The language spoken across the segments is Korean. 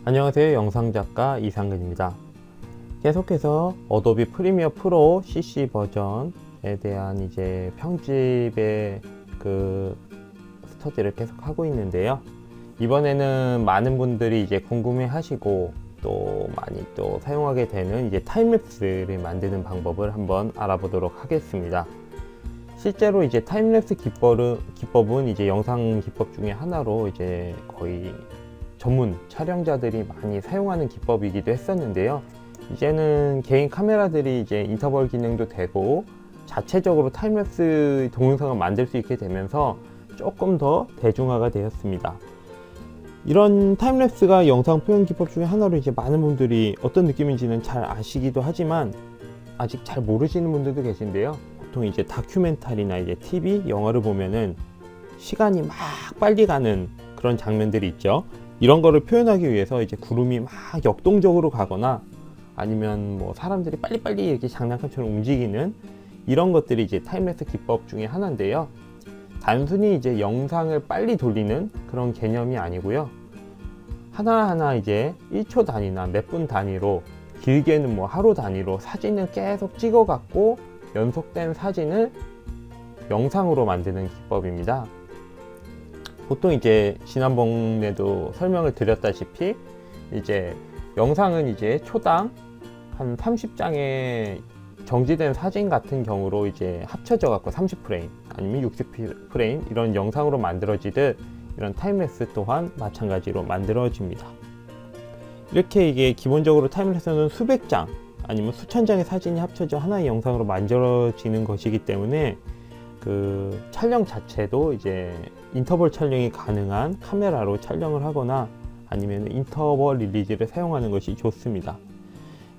안녕하세요. 영상작가 이상근입니다. 계속해서 어도비 프리미어 프로 CC 버전에 대한 이제 편집의 스터디를 계속 하고 있는데요. 이번에는 많은 분들이 이제 궁금해 하시고 또 많이 또 사용하게 되는 이제 타임랩스를 만드는 방법을 한번 알아보도록 하겠습니다. 실제로 이제 타임랩스 기법은 이제 영상 기법 중에 하나로 이제 거의 전문 촬영자들이 많이 사용하는 기법이기도 했었는데요. 이제는 개인 카메라들이 이제 인터벌 기능도 되고 자체적으로 타임랩스 동영상을 만들 수 있게 되면서 조금 더 대중화가 되었습니다. 이런 타임랩스가 영상 표현 기법 중에 하나로 이제 많은 분들이 어떤 느낌인지는 잘 아시기도 하지만 아직 잘 모르시는 분들도 계신데요. 보통 이제 다큐멘터리나 이제 TV, 영화를 보면은 시간이 막 빨리 가는 그런 장면들이 있죠. 이런 거를 표현하기 위해서 이제 구름이 막 역동적으로 가거나 아니면 뭐 사람들이 빨리빨리 이렇게 장난감처럼 움직이는 이런 것들이 이제 타임랩스 기법 중에 하나인데요. 단순히 이제 영상을 빨리 돌리는 그런 개념이 아니고요. 하나하나 이제 1초 단위나 몇 분 단위로 길게는 뭐 하루 단위로 사진을 계속 찍어 갖고 연속된 사진을 영상으로 만드는 기법입니다. 보통 이제 지난번에도 설명을 드렸다시피 이제 영상은 이제 초당 한 30장의 정지된 사진 같은 경우로 이제 합쳐져 갖고 30프레임 아니면 60프레임 이런 영상으로 만들어지듯 이런 타임랩스 또한 마찬가지로 만들어집니다. 이렇게 이게 기본적으로 타임랩스는 수백 장 아니면 수천 장의 사진이 합쳐져 하나의 영상으로 만들어지는 것이기 때문에 그 촬영 자체도 이제 인터벌 촬영이 가능한 카메라로 촬영을 하거나 아니면 인터벌 릴리즈를 사용하는 것이 좋습니다.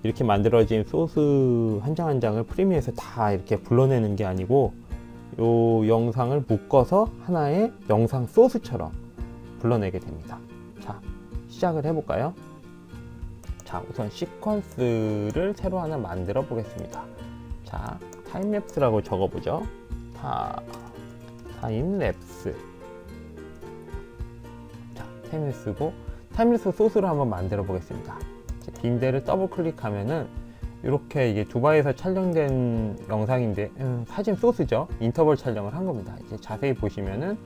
이렇게 만들어진 소스 한 장 한 장을 프리미어에서 다 이렇게 불러내는 게 아니고 이 영상을 묶어서 하나의 영상 소스처럼 불러내게 됩니다. 자, 시작을 해볼까요? 자, 우선 시퀀스를 새로 하나 만들어 보겠습니다. 자, 타임랩스라고 적어보죠. 타임랩스. 자, 타임랩스고 타임랩스 소스를 한번 만들어 보겠습니다. 빈대를 더블 클릭하면은 이렇게 이게 두바이에서 촬영된 영상인데 사진 소스죠. 인터벌 촬영을 한 겁니다. 이제 자세히 보시면은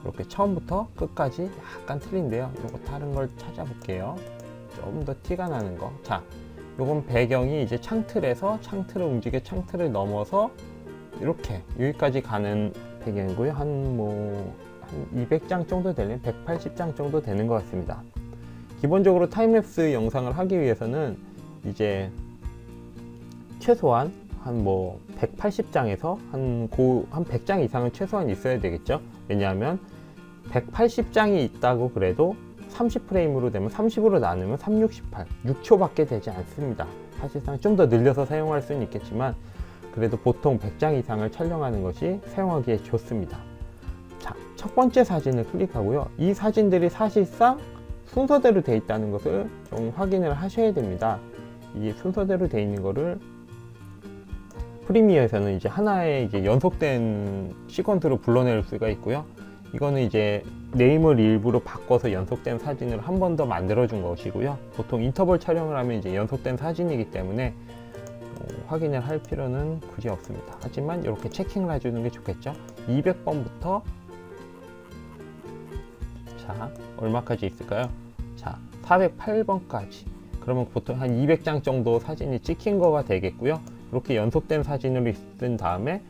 이렇게 처음부터 끝까지 약간 틀린데요. 이거 다른 걸 찾아볼게요. 좀 더 티가 나는 거. 자, 요건 배경이 이제 창틀에서 창틀을 움직여 창틀을 넘어서 이렇게 여기까지 가는 배경이고요. 한 200장 정도 되는 180장 정도 되는 것 같습니다. 기본적으로 타임랩스 영상을 하기 위해서는 이제 최소한 한 180장에서 한 100장 이상은 최소한 있어야 되겠죠. 왜냐하면 180장이 있다고 그래도 30프레임으로 되면 30으로 나누면 368, 6초밖에 되지 않습니다. 사실상 좀 더 늘려서 사용할 수는 있겠지만 그래도 보통 100장 이상을 촬영하는 것이 사용하기에 좋습니다. 자, 첫 번째 사진을 클릭하고요. 이 사진들이 사실상 순서대로 되어 있다는 것을 좀 확인을 하셔야 됩니다. 이 순서대로 되어 있는 거를 프리미어에서는 이제 하나의 이제 연속된 시퀀스로 불러낼 수가 있고요. 이거는 이제 네임을 일부러 바꿔서 연속된 사진을 한 번 더 만들어 준 것이고요. 보통 인터벌 촬영을 하면 이제 연속된 사진이기 때문에 확인을 할 필요는 굳이 없습니다. 하지만 이렇게 체킹을 해주는 게 좋겠죠. 200번부터 자, 얼마까지 있을까요? 자, 408번까지. 그러면 보통 한 200장 정도 사진이 찍힌 거가 되겠고요. 이렇게 연속된 사진으로 있은 다음에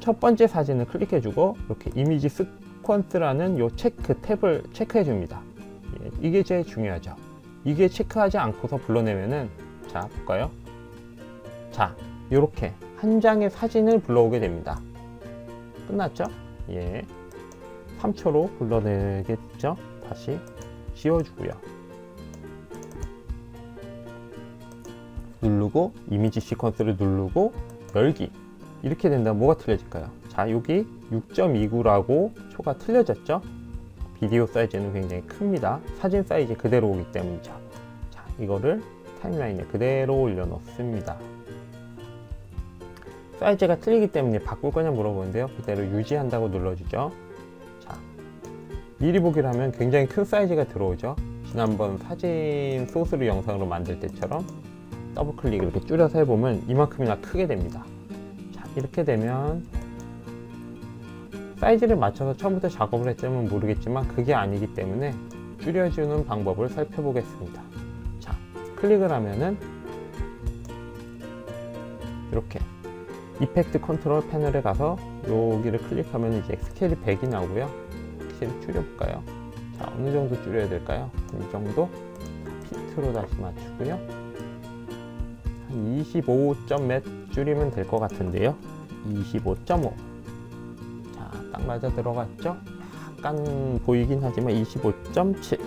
첫 번째 사진을 클릭해주고 이렇게 이미지 시퀀스라는 요 체크 탭을 체크해 줍니다. 이게 제일 중요하죠. 이게 체크하지 않고서 불러내면은 자, 볼까요? 자, 이렇게 한 장의 사진을 불러오게 됩니다. 끝났죠? 예. 3초로 불러내겠죠? 다시 지워주고요. 누르고 이미지 시퀀스를 누르고 열기. 이렇게 된다면 뭐가 틀려질까요? 자, 여기 6.29라고 초가 틀려졌죠? 비디오 사이즈는 굉장히 큽니다. 사진 사이즈 그대로 오기 때문이죠. 자, 이거를 타임라인에 그대로 올려놓습니다. 사이즈가 틀리기 때문에 바꿀 거냐 물어보는데요. 그대로 유지한다고 눌러주죠. 자, 미리 보기를 하면 굉장히 큰 사이즈가 들어오죠. 지난번 사진 소스를 영상으로 만들 때처럼 더블 클릭 이렇게 줄여서 해보면 이만큼이나 크게 됩니다. 자, 이렇게 되면 사이즈를 맞춰서 처음부터 작업을 했다면 모르겠지만 그게 아니기 때문에 줄여주는 방법을 살펴보겠습니다. 자, 클릭을 하면은 이렇게 이펙트 컨트롤 패널에 가서 여기를 클릭하면 이제 스케일이 100이 나오고요. 스케일 줄여볼까요? 자, 어느 정도 줄여야 될까요? 이 정도 피트로 다시 맞추고요. 한 25점 몇 줄이면 될 것 같은데요. 25.5. 자, 딱 맞아 들어갔죠? 약간 보이긴 하지만 25.7.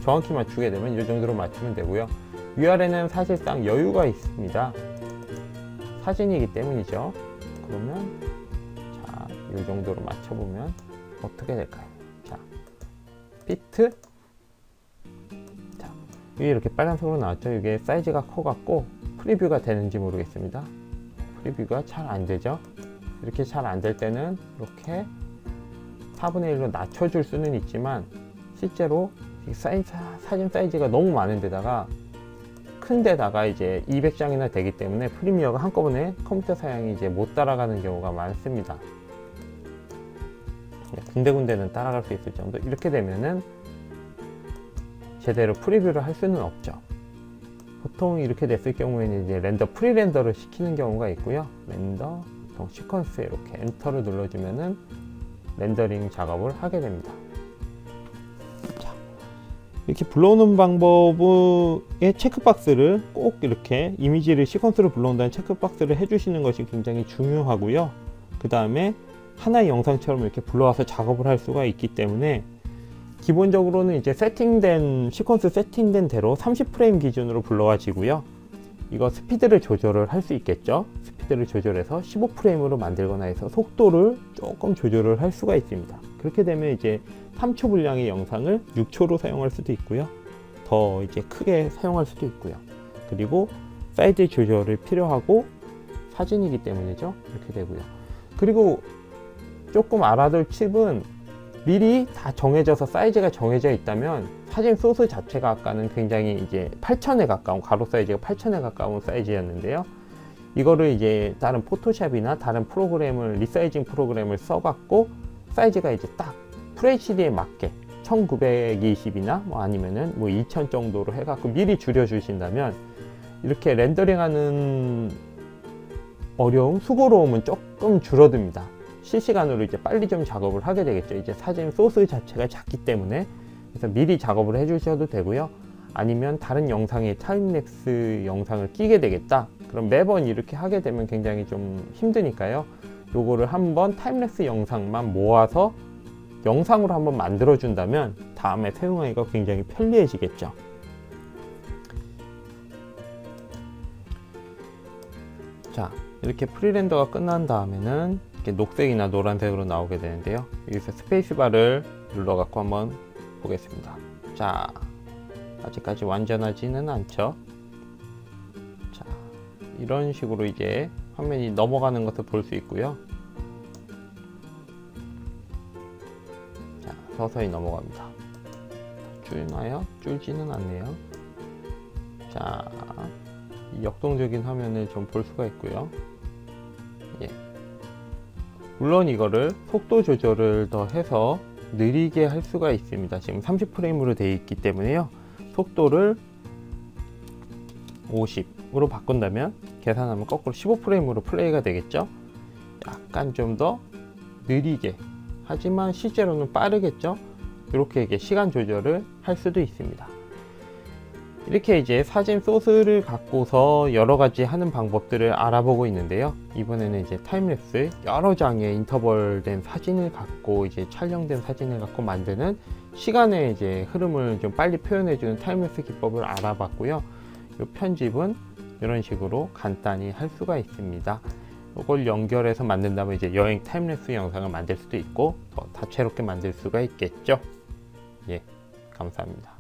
정확히 맞추게 되면 이 정도로 맞추면 되고요. 위아래는 사실상 여유가 있습니다. 사진이기 때문이죠. 그러면 자, 이 정도로 맞춰보면 어떻게 될까요? 자, 피트. 자, 위에 이렇게 빨간색으로 나왔죠. 이게 사이즈가 커갖고 프리뷰가 되는지 모르겠습니다. 프리뷰가 잘 안 되죠. 이렇게 잘 안 될 때는 이렇게 4분의 1로 낮춰줄 수는 있지만 실제로 사진 사이즈가 너무 많은 데다가 큰 데다가 이제 200장이나 되기 때문에 프리미어가 한꺼번에 컴퓨터 사양이 이제 못 따라가는 경우가 많습니다. 군데군데는 따라갈 수 있을 정도. 이렇게 되면은 제대로 프리뷰를 할 수는 없죠. 보통 이렇게 됐을 경우에는 이제 렌더 프리렌더를 시키는 경우가 있고요. 렌더 보통 시퀀스에 이렇게 엔터를 눌러주면은 렌더링 작업을 하게 됩니다. 이렇게 불러오는 방법의 체크박스를 꼭 이렇게 이미지를 시퀀스로 불러온다는 체크박스를 해주시는 것이 굉장히 중요하고요. 그 다음에 하나의 영상처럼 이렇게 불러와서 작업을 할 수가 있기 때문에 기본적으로는 이제 시퀀스 세팅된 대로 30프레임 기준으로 불러와지고요. 이거 스피드를 조절을 할 수 있겠죠. 스피드를 조절해서 15프레임으로 만들거나 해서 속도를 조금 조절을 할 수가 있습니다. 그렇게 되면 이제 3초 분량의 영상을 6초로 사용할 수도 있고요. 더 이제 크게 사용할 수도 있고요. 그리고 사이즈 조절이 필요하고 사진이기 때문이죠. 이렇게 되고요. 그리고 조금 알아둘 팁은 미리 다 정해져서 사이즈가 정해져 있다면 사진 소스 자체가 아까는 굉장히 이제 8,000에 가까운 가로 사이즈가 8,000에 가까운 사이즈였는데요. 이거를 이제 다른 포토샵이나 다른 프로그램을 리사이징 프로그램을 써갖고 사이즈가 이제 딱 FHD에 맞게 1920이나 뭐 아니면은 뭐 2000 정도로 해갖고 미리 줄여주신다면 이렇게 렌더링하는 어려움, 수고로움은 조금 줄어듭니다. 실시간으로 이제 빨리 좀 작업을 하게 되겠죠. 이제 사진 소스 자체가 작기 때문에. 그래서 미리 작업을 해주셔도 되고요. 아니면 다른 영상에 타임랩스 영상을 끼게 되겠다. 그럼 매번 이렇게 하게 되면 굉장히 좀 힘드니까요. 요거를 한번 타임랩스 영상만 모아서 영상으로 한번 만들어 준다면 다음에 사용하기가 굉장히 편리해지겠죠. 자, 이렇게 프리렌더가 끝난 다음에는 이렇게 녹색이나 노란색으로 나오게 되는데요. 여기서 스페이스바를 눌러 갖고 한번 보겠습니다. 자, 아직까지 완전하지는 않죠. 자, 이런 식으로 이제 화면이 넘어가는 것을 볼 수 있고요. 자, 서서히 넘어갑니다. 줄나요? 줄지는 않네요. 자, 이 역동적인 화면을 좀 볼 수가 있고요. 예. 물론 이거를 속도 조절을 더 해서 느리게 할 수가 있습니다. 지금 30프레임으로 되어 있기 때문에요. 속도를 50으로 바꾼다면 계산하면 거꾸로 15프레임으로 플레이가 되겠죠. 약간 좀 더 느리게, 하지만 실제로는 빠르겠죠. 이렇게 시간 조절을 할 수도 있습니다. 이렇게 이제 사진 소스를 갖고서 여러 가지 하는 방법들을 알아보고 있는데요. 이번에는 이제 타임랩스 여러 장의 인터벌된 사진을 갖고 이제 촬영된 사진을 갖고 만드는 시간의 이제 흐름을 좀 빨리 표현해주는 타임랩스 기법을 알아봤고요. 이 편집은 이런 식으로 간단히 할 수가 있습니다. 이걸 연결해서 만든다면 이제 여행 타임랩스 영상을 만들 수도 있고 더 다채롭게 만들 수가 있겠죠. 예, 감사합니다.